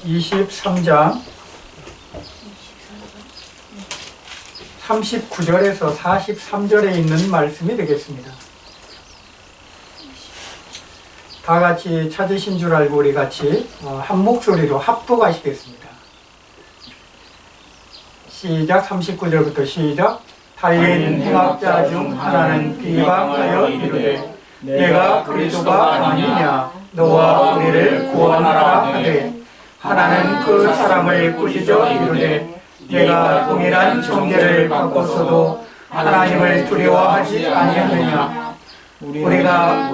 (23장) 39절에서 43절에 있는 말씀이 되겠습니다. 다 같이 찾으신 줄 알고 우리 같이 한 목소리로 합독하시겠습니다. 시작. 39절부터 시작. 달린 행악자 중 하나는 비방하여 이르되 내가 그리스도가 아니냐 너와 우리를 구원하라 하되 하나는 그 사람을 꾸짖어 이르되 내가 동일한 정죄를 받고서도 하나님을 두려워하지 아니하느냐 우리가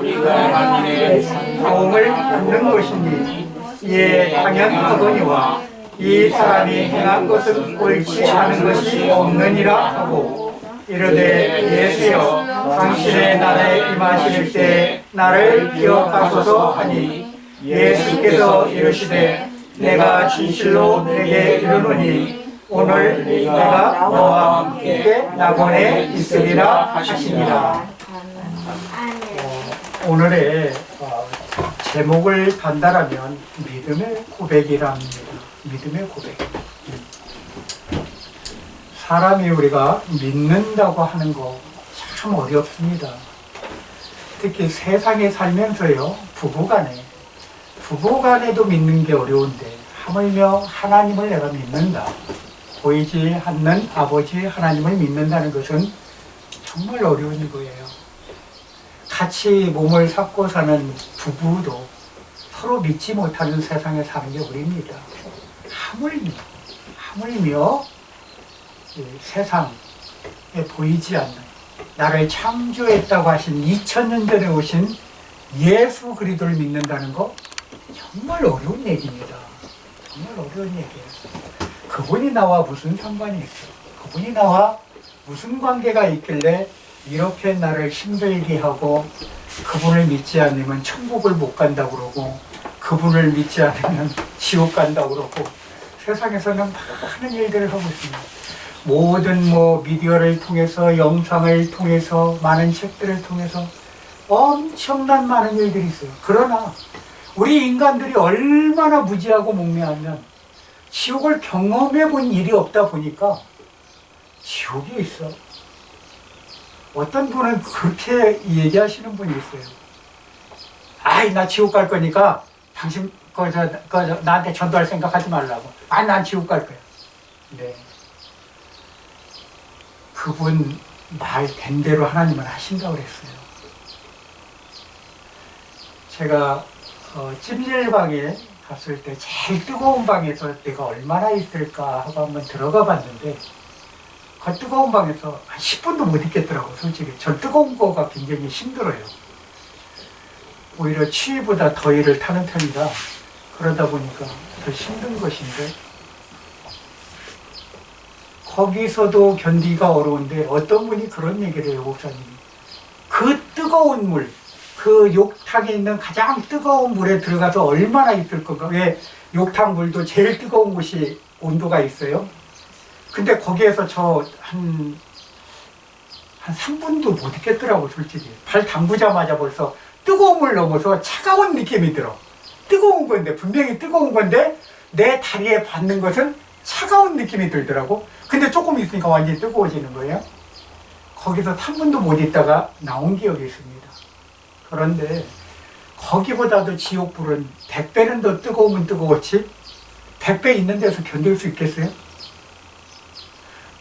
만민의 사움을 받는 것이니 이에 당연하거니와 이 사람이 행한 것은 옳지 않은 것이 없느니라 하고 이르되 예수여 당신의 나라에 임하실 때 나를 기억하소서 하니 예수께서 이르시되 내가 진실로 내게 이르노니 오늘 내가 너와 함께 낙원에 있으리라 하시니라. 오늘의 제목을 단달하면 믿음의 고백이랍니다. 믿음의 고백. 사람이 우리가 믿는다고 하는 거 참 어렵습니다. 특히 세상에 살면서요, 부부간에도 믿는 게 어려운데 하물며 하나님을 내가 믿는다. 보이지 않는 아버지 하나님을 믿는다는 것은 정말 어려운 거예요. 같이 몸을 삭고 사는 부부도 서로 믿지 못하는 세상에 사는 게 우리입니다. 하물며 세상에 보이지 않는 나를 창조했다고 하신 2000년 전에 오신 예수 그리스도를 믿는다는 거 정말 어려운 얘기입니다. 정말 어려운 얘기예요. 그분이 나와 무슨 상관이 있어? 그분이 나와 무슨 관계가 있길래 이렇게 나를 힘들게 하고 그분을 믿지 않으면 천국을 못 간다고 그러고 그분을 믿지 않으면 지옥 간다고 그러고 세상에서는 많은 일들을 하고 있습니다. 모든 미디어를 통해서 영상을 통해서 많은 책들을 통해서 엄청난 많은 일들이 있어요. 그러나 우리 인간들이 얼마나 무지하고 목매하면 지옥을 경험해 본 일이 없다 보니까 지옥이 있어. 어떤 분은 그렇게 얘기하시는 분이 있어요. 아이, 나 지옥 갈 거니까 당신 나한테 전도할 생각 하지 말라고. 난 지옥 갈 거야. 네. 그분 말 된 대로 하나님은 하신다고 그랬어요. 제가 찜질방에 갔을 때 제일 뜨거운 방에서 내가 얼마나 있을까 하고 한번 들어가 봤는데 그 뜨거운 방에서 한 10분도 못 있겠더라고. 솔직히 저 뜨거운 거가 굉장히 힘들어요. 오히려 추위보다 더위를 타는 편이라 그러다 보니까 더 힘든 것인데 거기서도 견디기가 어려운데 어떤 분이 그런 얘기를 해요. 목사님이 그 뜨거운 물, 그 욕탕에 있는 가장 뜨거운 물에 들어가서 얼마나 있을 건가. 왜 욕탕 물도 제일 뜨거운 곳이 온도가 있어요. 근데 거기에서 저 한 3분도 못 있겠더라고. 솔직히 발 담그자마자 벌써 뜨거운 물 넘어서 차가운 느낌이 들어. 뜨거운 건데, 분명히 뜨거운 건데 내 다리에 받는 것은 차가운 느낌이 들더라고. 근데 조금 있으니까 완전히 뜨거워지는 거예요. 거기서 3분도 못 있다가 나온 기억이 있습니다. 그런데 거기보다도 지옥불은 100배는 더 뜨거우면 뜨거웠지 100배 있는 데서 견딜 수 있겠어요?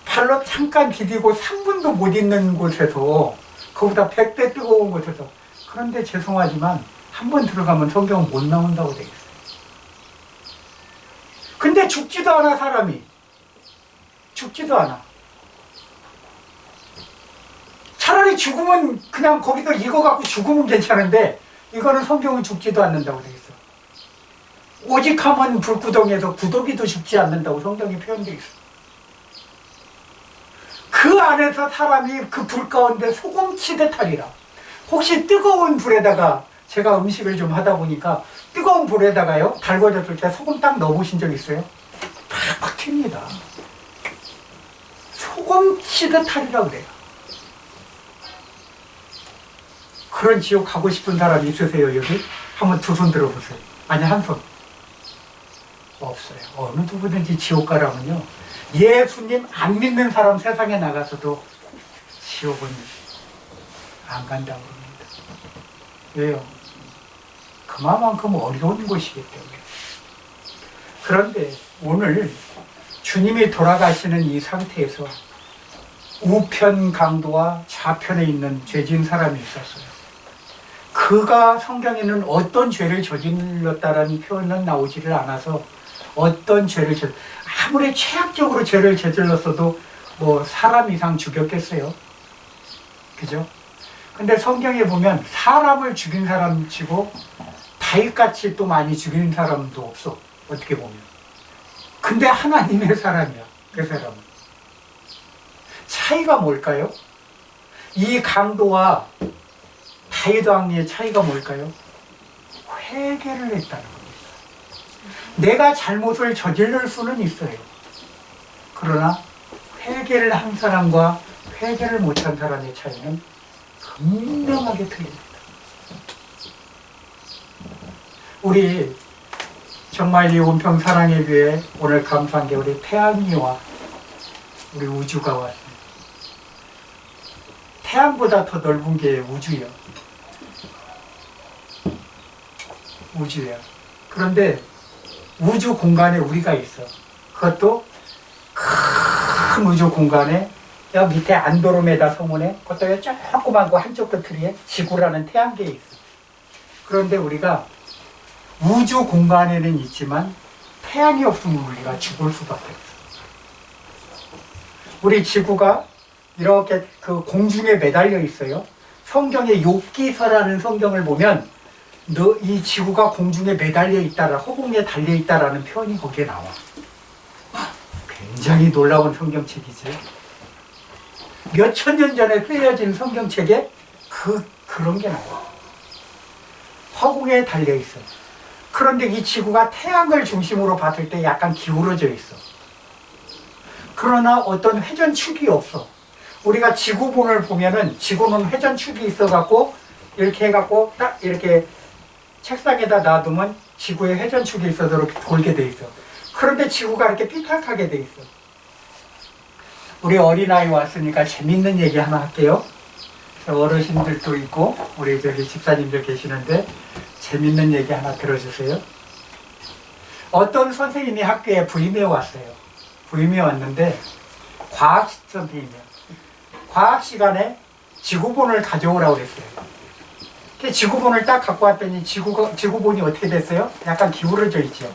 팔로 잠깐 디디고 3분도 못 있는 곳에서 그보다 100배 뜨거운 곳에서. 그런데 죄송하지만 한 번 들어가면 성경은 못 나온다고 되어 있어요. 근데 죽지도 않아. 사람이 죽지도 않아. 차라리 죽으면 그냥 거기서 익어갖고 죽으면 괜찮은데 이거는 성경은 죽지도 않는다고 되어 있어. 오직 하면 불구덩이에서 구더기도 죽지 않는다고 성경이 표현되어 있어. 그 안에서 사람이 그 불 가운데 소금치듯 하리라. 혹시 뜨거운 불에다가 제가 음식을 좀 하다 보니까 뜨거운 불에다가요, 달궈졌을 때 소금 딱 넣어보신 적 있어요? 팍팍 튑니다. 소금 치듯 하리라 그래요. 그런 지옥 가고 싶은 사람 있으세요, 여기? 한번 두 손 들어보세요. 아니, 한 손. 없어요. 어느 누구든지 지옥 가라면요, 예수님 안 믿는 사람 세상에 나가서도 지옥은 안 간다고 합니다. 왜요? 그만큼 어려운 곳이기 때문에. 그런데 오늘 주님이 돌아가시는 이 상태에서 우편 강도와 좌편에 있는 죄진 사람이 있었어요. 그가 성경에는 어떤 죄를 저질렀다라는 표현은 나오지를 않아서 어떤 죄를 아무리 최악적으로 죄를 저질렀어도 뭐 사람 이상 죽였겠어요. 그죠? 근데 성경에 보면 사람을 죽인 사람 치고 다윗같이 또 많이 죽인 사람도 없어. 어떻게 보면. 근데 하나님의 사람이야. 그 사람은. 차이가 뭘까요? 이 강도와 다윗 왕의 차이가 뭘까요? 회개를 했다는 겁니다. 내가 잘못을 저지를 수는 있어요. 그러나 회개를 한 사람과 회개를 못한 사람의 차이는 분명하게 틀립니다. 우리 정말 이 온평 사랑의 교회 오늘 감사한 게 우리 태양이와 우리 우주가 왔습니다. 태양보다 더 넓은 게 우주예요. 우주예요. 그런데 우주 공간에 우리가 있어. 그것도 큰 우주 공간에 여 밑에 안드로메다 성운에 그것도 조그만 거 한쪽 끝에 지구라는 태양계에 있어. 그런데 우리가 우주 공간에는 있지만 태양이 없으면 우리가 죽을 수밖에 없어. 우리 지구가 이렇게 그 공중에 매달려 있어요. 성경의 욥기서라는 성경을 보면 이 지구가 공중에 매달려 있다라, 허공에 달려 있다라는 표현이 거기에 나와. 굉장히 놀라운 성경책이지. 몇천 년 전에 쓰여진 성경책에 그런 게 나와. 허공에 달려 있어. 그런데 이 지구가 태양을 중심으로 봤을 때 약간 기울어져 있어. 그러나 어떤 회전축이 없어. 우리가 지구본을 보면은 지구는 회전축이 있어갖고 이렇게 해갖고 딱 이렇게 책상에다 놔두면 지구에 회전축이 있어서 이렇게 돌게 돼 있어. 그런데 지구가 이렇게 삐딱하게 돼 있어. 우리 어린아이 왔으니까 재밌는 얘기 하나 할게요. 어르신들도 있고 우리 저기 집사님들 계시는데 재밌는 얘기 하나 들어주세요. 어떤 선생님이 학교에 부임해 왔어요. 부임해 왔는데 과학 선생님이요. 과학 시간에 지구본을 가져오라고 그랬어요. 지구본을 딱 갖고 왔더니 지구본이 어떻게 됐어요? 약간 기울어져 있죠.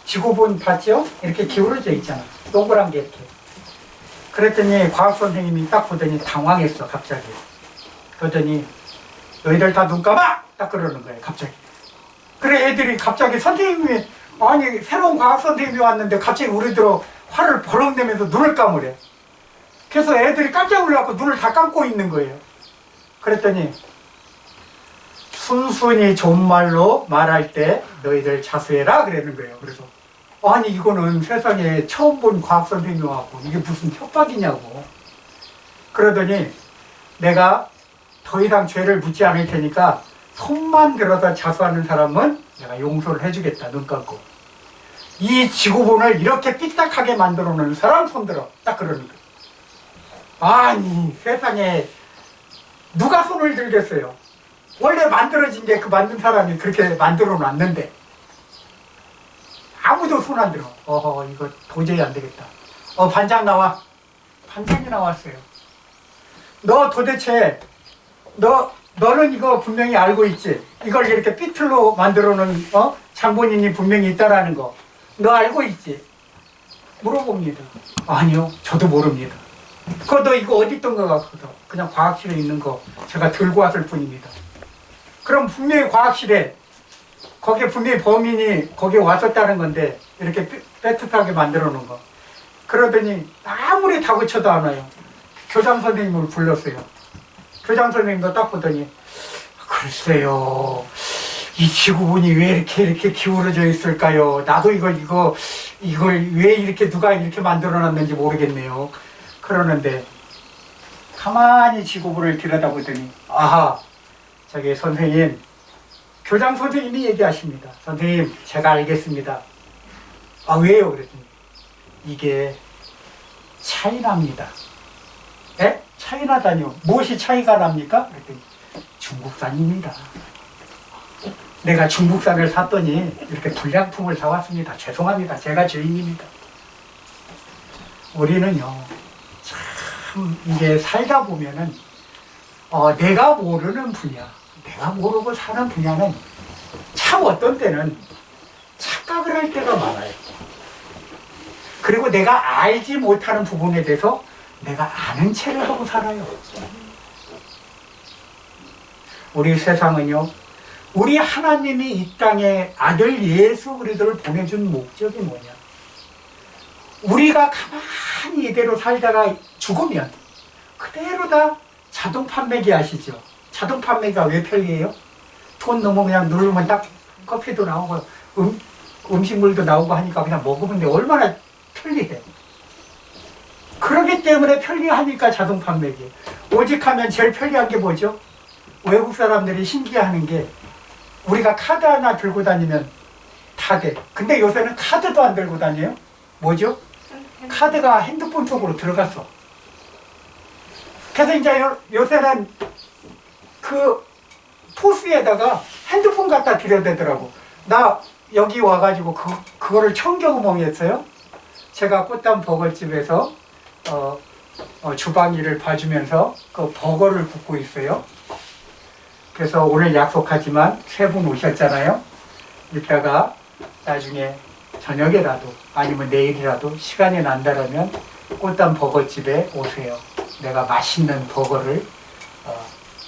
지구본 봤죠? 이렇게 기울어져 있잖아. 동그란 게 이렇게. 그랬더니 과학 선생님이 딱 보더니 당황했어, 갑자기. 그러더니 너희들 다 눈 감아! 딱 그러는 거예요, 갑자기. 그래, 애들이 갑자기 선생님이, 아니, 새로운 과학 선생님이 왔는데 갑자기 우리들어 화를 버럭 내면서 눈을 감으래. 그래서 애들이 깜짝 놀라고 눈을 다 감고 있는 거예요. 그랬더니 순순히 존말로 말할 때 너희들 자수해라 그러는 거예요. 그래서 아니 이거는 세상에 처음 본 과학 선생님이 와갖고 이게 무슨 협박이냐고. 그러더니 내가 더 이상 죄를 묻지 않을 테니까 손만 들어서 자수하는 사람은 내가 용서를 해주겠다. 눈 감고. 이 지구본을 이렇게 삐딱하게 만들어 놓은 사람 손들어. 딱 그러는 거예요. 아니 세상에 누가 손을 들겠어요. 원래 만들어진 게 그 만든 사람이 그렇게 만들어 놨는데 아무도 손 안 들어. 이거 도저히 안 되겠다. 반장 나와. 반장이 나왔어요. 너 도대체 너는 이거 분명히 알고 있지? 이걸 이렇게 삐뚤로 만들어 놓은 장본인이 분명히 있다라는 거 너 알고 있지? 물어봅니다. 아니요, 저도 모릅니다. 너 이거 어디 있던 거 같거든. 그냥 과학실에 있는 거 제가 들고 왔을 뿐입니다. 그럼 분명히 과학실에 거기에 분명히 범인이 거기에 왔었다는 건데 이렇게 삐뚤하게 만들어 놓은 거. 그러더니 아무리 다그쳐도 안 와요. 교장 선생님을 불렀어요. 교장 선생님도 딱 보더니 글쎄요. 이 지구본이 왜 이렇게 기울어져 있을까요? 나도 이걸 왜 이렇게 누가 이렇게 만들어 놨는지 모르겠네요. 그러는데 가만히 지구본을 들여다보더니 아하, 저기 선생님, 교장 선생님이 얘기하십니다. 선생님, 제가 알겠습니다. 아, 왜요? 그랬더니 이게 차이납니다. 에? 차이나다니요? 무엇이 차이가 납니까? 그랬더니 중국산입니다. 내가 중국산을 샀더니 이렇게 불량품을 사왔습니다. 죄송합니다. 제가 주인입니다. 우리는요, 참 이게 살다 보면은 내가 모르는 분야, 내가 모르고 사는 분야는 참 어떤 때는 착각을 할 때가 많아요. 그리고 내가 알지 못하는 부분에 대해서 내가 아는 체를 하고 살아요. 우리 세상은요, 우리 하나님이 이 땅에 아들 예수 그리스도를 보내준 목적이 뭐냐? 우리가 가만히 이대로 살다가 죽으면 그대로 다 자동 판매기 아시죠? 자동 판매기가 왜 편리해요? 돈 너무 그냥 누르면 딱 커피도 나오고 음식물도 나오고 하니까 그냥 먹으면 돼. 얼마나 편리해. 그러기 때문에 편리하니까 자동 판매기. 오직 하면 제일 편리한 게 뭐죠? 외국 사람들이 신기해하는 게 우리가 카드 하나 들고 다니면 다 돼. 근데 요새는 카드도 안 들고 다녀요. 뭐죠? 카드가 핸드폰 속으로 들어갔어. 그래서 이제 요새는 그 포스에다가 핸드폰 갖다 드려야 되더라고. 나 여기 와가지고 그거를 처음 경험했어요. 제가 꽃담 버거집에서 주방 일을 봐주면서 그 버거를 굽고 있어요. 그래서 오늘 약속하지만 세 분 오셨잖아요. 이따가 나중에 저녁에라도 아니면 내일이라도 시간이 난다라면 꽃담 버거집에 오세요. 내가 맛있는 버거를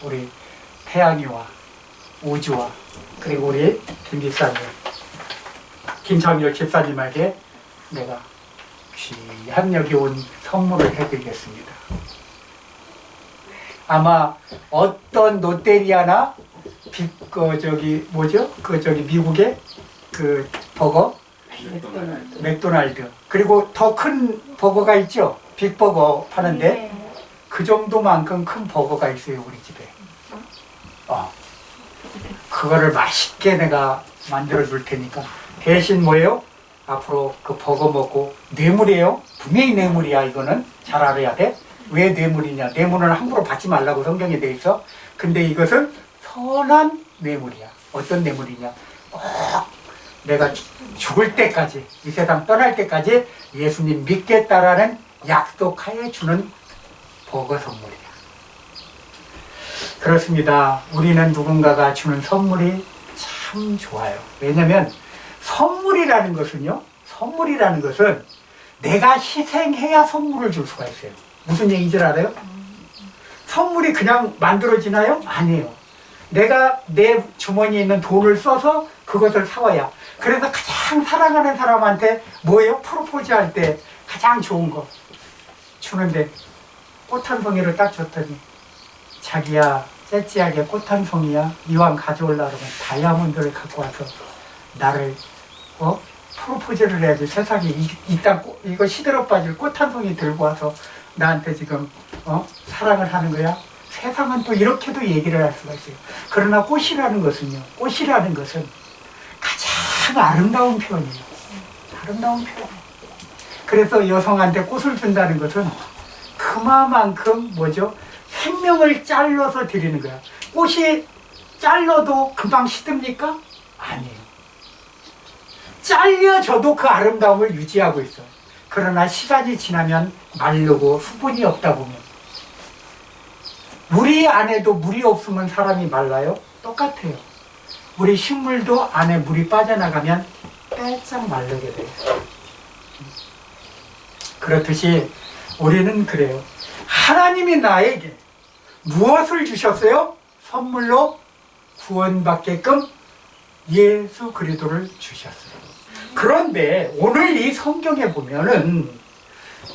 우리 태양이와 우주와 그리고 우리 김 집사님, 김창렬 집사님에게 내가 귀한 여기 온 선물을 해드리겠습니다. 아마 어떤 롯데리아나 미국의 그 버거 맥도날드 그리고 더 큰 버거가 있죠. 빅버거 파는데 네. 그 정도만큼 큰 버거가 있어요 우리 집에. 그거를 맛있게 내가 만들어 줄 테니까 대신 뭐예요? 앞으로 그 버거 먹고 뇌물이에요. 분명히 뇌물이야. 이거는 잘 알아야 돼. 왜 뇌물이냐? 뇌물은 함부로 받지 말라고 성경에 돼 있어. 근데 이것은 선한 뇌물이야. 어떤 뇌물이냐? 꼭 내가 죽을 때까지, 이 세상 떠날 때까지 예수님 믿겠다라는 약속하에 주는 버거 선물이야. 그렇습니다. 우리는 누군가가 주는 선물이 참 좋아요. 왜냐면 선물이라는 것은 내가 희생해야 선물을 줄 수가 있어요. 무슨 얘기인지 알아요? 선물이 그냥 만들어지나요? 아니에요. 내가 내 주머니에 있는 돈을 써서 그것을 사와야. 그래서 가장 사랑하는 사람한테 뭐예요? 프로포즈 할 때 가장 좋은 거 주는데 꽃 한 송이를 딱 줬더니 자기야 째찌하게 꽃 한 송이야 이왕 가져오려고 그러면 다이아몬드를 갖고 와서 나를 프로포즈를 해야지. 세상에 이거 시들어 빠질 꽃 한 송이 들고 와서 나한테 지금 사랑을 하는 거야? 세상은 또 이렇게도 얘기를 할 수가 있어요. 그러나 꽃이라는 것은 가장 아름다운 표현이에요. 아름다운 표현. 그래서 여성한테 꽃을 준다는 것은 그만큼 뭐죠? 생명을 잘라서 드리는 거야. 꽃이 잘라도 금방 시듭니까? 아니에요. 잘려져도 그 아름다움을 유지하고 있어요. 그러나 시간이 지나면 마르고 수분이 없다 보면 물이 안에도 물이 없으면 사람이 말라요? 똑같아요. 우리 식물도 안에 물이 빠져나가면 빼짝 마르게 돼요. 그렇듯이 우리는 그래요. 하나님이 나에게 무엇을 주셨어요? 선물로 구원받게끔 예수 그리스도를 주셨어요. 그런데 오늘 이 성경에 보면은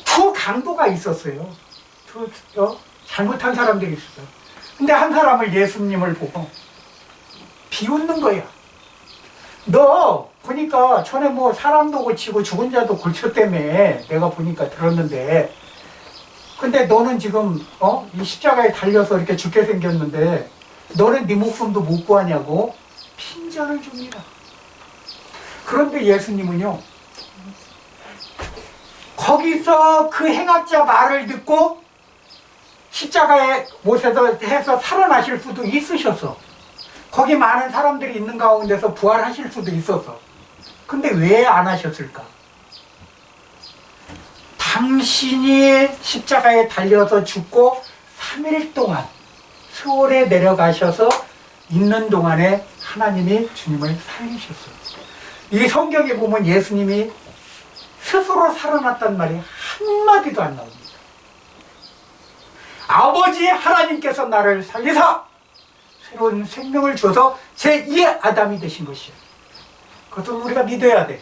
두 강도가 있었어요. 잘못한 사람들이 있었어요. 근데 한 사람을 예수님을 보고 비웃는 거야. 너 보니까 전에 뭐 사람도 고치고 죽은 자도 고쳤다며 내가 보니까 들었는데, 근데 너는 지금 이 십자가에 달려서 이렇게 죽게 생겼는데 너는 네 목숨도 못 구하냐고 핀잔을 줍니다. 그런데 예수님은요, 거기서 그 행악자 말을 듣고 십자가에 못해서 해서 살아나실 수도 있으셔서, 거기 많은 사람들이 있는 가운데서 부활하실 수도 있어서, 근데 왜 안 하셨을까? 당신이 십자가에 달려서 죽고 3일 동안 수월에 내려가셔서 있는 동안에 하나님이 주님을 살리셨어요. 이 성경에 보면 예수님이 스스로 살아났단 말이 한마디도 안 나옵니다. 아버지 하나님께서 나를 살리사 새로운 생명을 줘서 제2의 아담이 되신 것이에요. 그것을 우리가 믿어야 돼.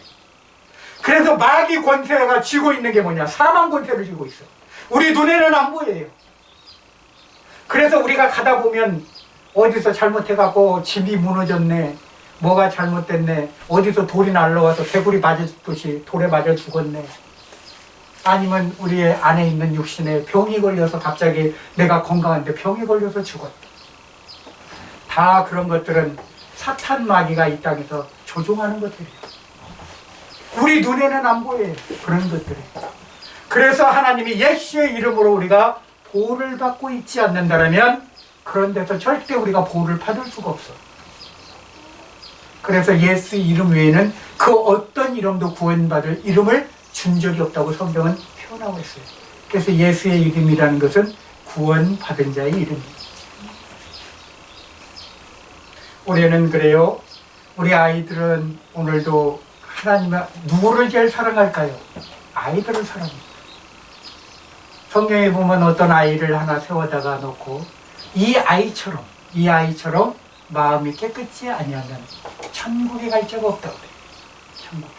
그래서 마귀 권세가 쥐고 있는 게 뭐냐? 사망 권세를 쥐고 있어. 우리 눈에는 안 보여요. 그래서 우리가 가다 보면 어디서 잘못해갖고 집이 무너졌네, 뭐가 잘못됐네, 어디서 돌이 날라와서 개구리 맞았듯이 돌에 맞아 죽었네, 아니면 우리의 안에 있는 육신에 병이 걸려서 갑자기 내가 건강한데 병이 걸려서 죽었다. 다 그런 것들은 사탄 마귀가 이 땅에서 조종하는 것들이에요. 우리 눈에는 안 보여요, 그런 것들이. 그래서 하나님이 예수의 이름으로 우리가 보호를 받고 있지 않는다면 그런 데서 절대 우리가 보호를 받을 수가 없어. 그래서 예수 이름 외에는 그 어떤 이름도 구원받을 이름을 준 적이 없다고 성경은 표현하고 있어요. 그래서 예수의 이름이라는 것은 구원받은 자의 이름입니다. 올해는 그래요. 우리 아이들은 오늘도 하나님의 누구를 제일 사랑할까요? 아이들을 사랑합니다. 성경에 보면 어떤 아이를 하나 세워다가 놓고 이 아이처럼 마음이 깨끗지 아니하면 천국에 갈 자가 없다고 그래요. 천국에.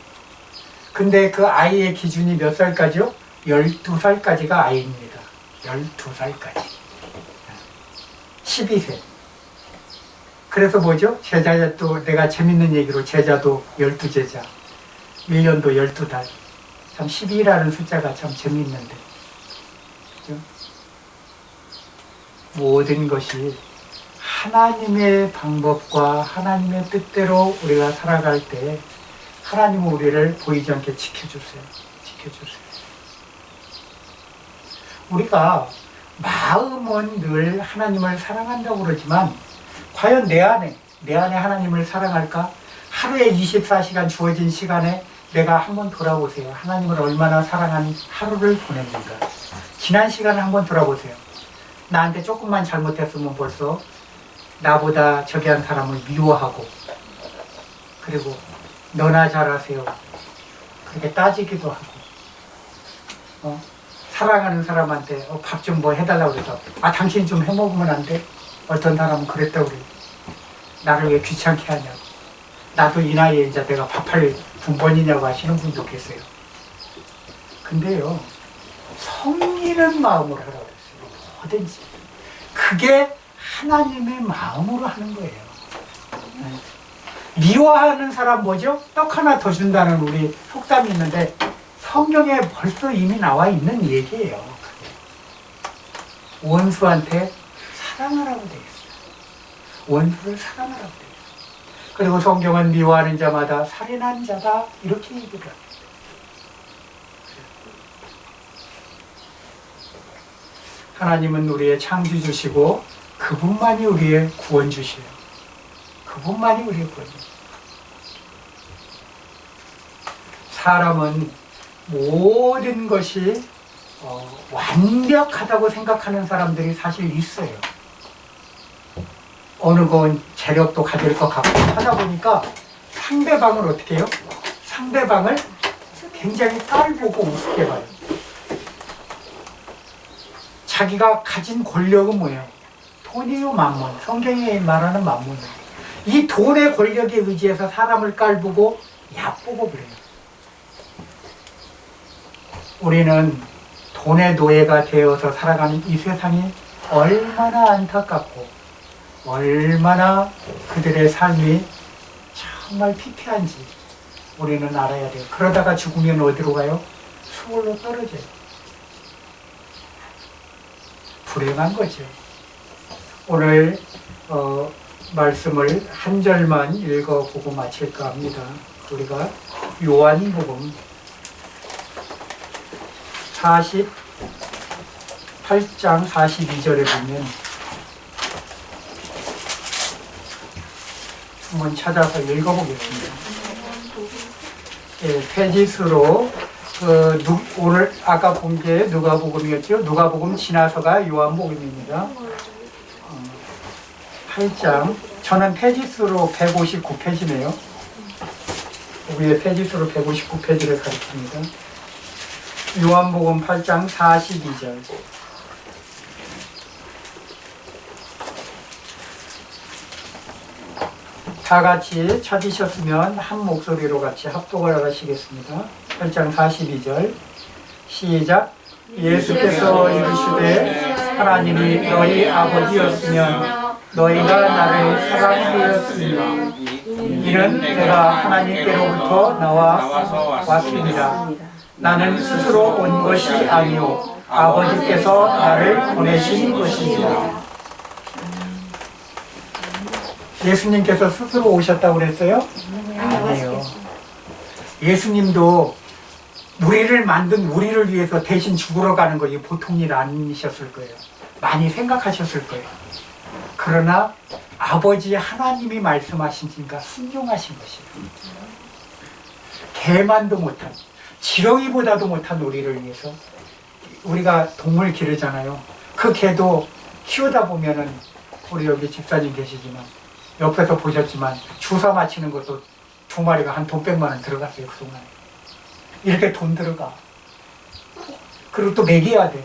근데 그 아이의 기준이 몇 살까지요? 12살까지가 아이입니다. 12살까지. 12세. 그래서 뭐죠? 제자도 내가 재밌는 얘기로 제자도 12제자, 1년도 12달. 참 12라는 숫자가 참 재밌는데. 그죠? 모든 것이 하나님의 방법과 하나님의 뜻대로 우리가 살아갈 때 하나님은 우리를 보이지 않게 지켜주세요. 지켜주세요. 우리가 마음은 늘 하나님을 사랑한다고 그러지만 과연 내 안에 하나님을 사랑할까? 하루에 24시간 주어진 시간에 내가 한번 돌아보세요. 하나님을 얼마나 사랑한 하루를 보냈는가. 지난 시간을 한번 돌아보세요. 나한테 조금만 잘못했으면 벌써 나보다 저기 한 사람을 미워하고, 그리고 너나 잘하세요 그렇게 따지기도 하고, 사랑하는 사람한테 밥 좀 뭐 해달라고 그래서 당신 좀 해먹으면 안 돼? 어떤 사람은 그랬다고 그래요. 나를 왜 귀찮게 하냐고. 나도 이 나이에 이제 내가 밥할 분번이냐고 하시는 분도 계세요. 근데요, 성리는 마음으로 하라고 그랬어요. 뭐든지. 그게 하나님의 마음으로 하는 거예요. 미워하는 사람 뭐죠? 떡 하나 더 준다는 우리 속담이 있는데 성경에 벌써 이미 나와 있는 얘기예요. 원수한테 사랑하라고 되어 있어요. 원수를 사랑하라고 되어 있어요. 그리고 성경은 미워하는 자마다 살인한 자다 이렇게 얘기를 합니다. 하나님은 우리의 창조주시고 그분만이 우리의 구원주시에요. 그분만이 우리의 구원주시에요. 사람은 모든 것이 완벽하다고 생각하는 사람들이 사실 있어요. 어느 건 재력도 가질 것 같고 하다 보니까 상대방을 어떻게 해요? 상대방을 굉장히 깔보고 우습게 봐요. 자기가 가진 권력은 뭐예요? 돈이요, 만몬. 성경이 말하는 만몬이에요. 이 돈의 권력에 의지해서 사람을 깔보고 얕보고 그래요. 우리는 돈의 노예가 되어서 살아가는 이 세상이 얼마나 안타깝고 얼마나 그들의 삶이 정말 피폐한지 우리는 알아야 돼요. 그러다가 죽으면 어디로 가요? 수월로 떨어져요. 불행한 거죠. 오늘 말씀을 한 절만 읽어보고 마칠까 합니다. 우리가 요한복음 48장 42절에 보면 한번 찾아서 읽어보겠습니다. 예, 페지수로 오늘 아까 본 게 누가복음이었죠. 누가복음 지나서가 요한복음입니다. 8장 저는 페지수로 159페이지네요. 위에 페지수로 159페이지를 가리킵니다. 요한복음 8장 42절. 다 같이 찾으셨으면 한 목소리로 같이 합독을 하시겠습니다. 8장 42절 시작. 예수께서 이르시되 하나님이 너희 아버지였으면 너희가 나를 사랑하였으리라. 이는 내가 하나님께로부터 나와 왔습니다. 나는 스스로 온 것이 아니요 아버지께서 나를 보내신 것입니다. 예수님께서 스스로 오셨다고 그랬어요? 아니에요. 예수님도 우리를 만든 우리를 위해서 대신 죽으러 가는 거 보통 일 아니셨을 거예요. 많이 생각하셨을 거예요. 그러나 아버지 하나님이 말씀하시니까 순종하신 것이에요. 개만도 못한, 지렁이보다도 못한 우리를 위해서. 우리가 동물 기르잖아요. 그 개도 키우다 보면은 우리 여기 집사님 계시지만 옆에서 보셨지만 주사 맞히는 것도 2마리가 한 돈 100만 원 들어갔어요. 그동안 이렇게 돈 들어가. 그리고 또 먹여야 돼.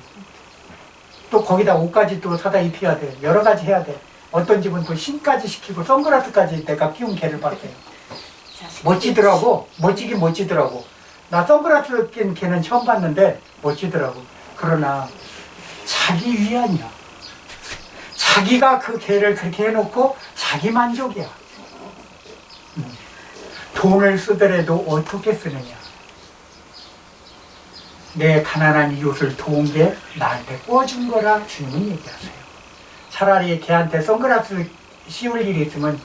또 거기다 옷까지 또 사다 입혀야 돼. 여러 가지 해야 돼. 어떤 집은 또 신까지 시키고 선글라스까지 내가 끼운 개를 봤어요. 멋지더라고. 멋지긴 멋지더라고. 나 선글라스 낀 개는 처음 봤는데 멋지더라고. 그러나 자기 위안이야. 자기가 그 개를 그렇게 해놓고 자기 만족이야. 돈을 쓰더라도 어떻게 쓰느냐. 내 가난한 이웃을 도운 게 나한테 꿔준 거라 주님은 얘기하세요. 차라리 걔한테 선글라스 씌울 일이 있으면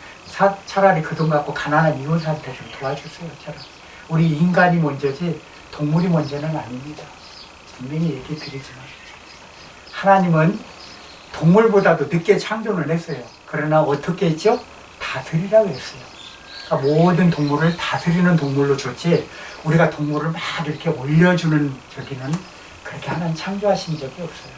차라리 그 돈 갖고 가난한 이웃한테 좀 도와주세요. 차라리. 우리 인간이 먼저지 동물이 먼저는 아닙니다. 분명히 얘기 드리지만 하나님은 동물보다도 늦게 창조를 했어요. 그러나 어떻게 했죠? 다스리라고 했어요. 그러니까 모든 동물을 다스리는 동물로 줬지 우리가 동물을 막 이렇게 올려주는 저기는 그렇게 하나님 창조하신 적이 없어요.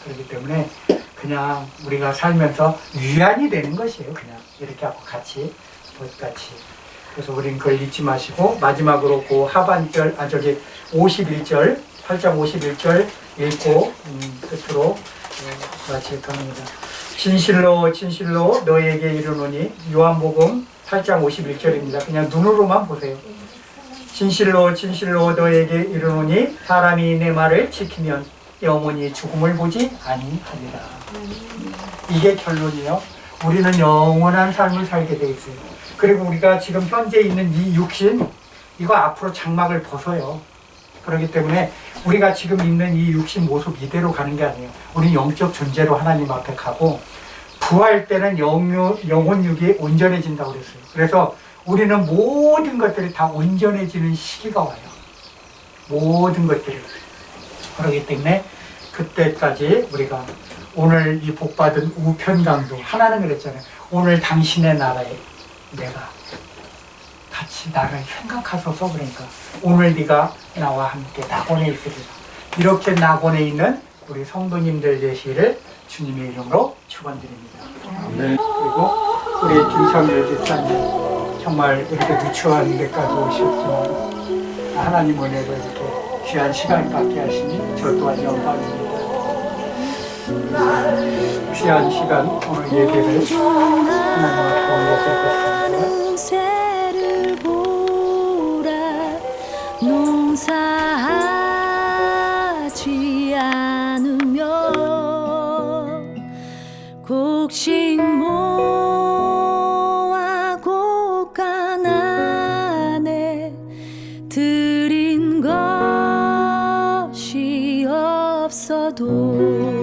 그렇기 때문에 그냥 우리가 살면서 위안이 되는 것이에요. 그냥 이렇게 하고 같이 그래서 우린 그걸 잊지 마시고 마지막으로 그 하반절 51절 8장 51절 읽고 끝으로 마칠까 합니다. 진실로 진실로 너에게 이르노니 요한복음 8장 51절입니다. 그냥 눈으로만 보세요. 진실로 진실로 너에게 이르노니 사람이 내 말을 지키면 영원히 죽음을 보지 아니하리라. 이게 결론이에요. 우리는 영원한 삶을 살게 돼 있어요. 그리고 우리가 지금 현재 있는 이 육신 이거 앞으로 장막을 벗어요. 그렇기 때문에 우리가 지금 있는 이 육신 모습 이대로 가는 게 아니에요. 우리는 영적 존재로 하나님 앞에 가고 부활 때는 영혼육이 온전해진다고 그랬어요. 그래서 우리는 모든 것들이 다 온전해지는 시기가 와요. 모든 것들이. 그렇기 때문에 그때까지 우리가 오늘 이 복받은 우편강도 하나는 그랬잖아요. 오늘 당신의 나라에 내가 같이 나를 생각하소서. 그러니까 오늘 네가 나와 함께 낙원에 있으리라. 이렇게 낙원에 있는 우리 성도님들 되시기를 주님의 이름으로 축원드립니다. 네. 그리고 우리 김창렬 집사님 정말 이렇게 누추한 데까지 오셨지만 하나님 은혜로 이렇게 귀한 시간을 갖게 하시니 저 또한 영광입니다. 귀한 시간 오늘 예배를 하나님과 도움을 드렸습니다. 농사하지 않으면 곡식 드린 것이 없어도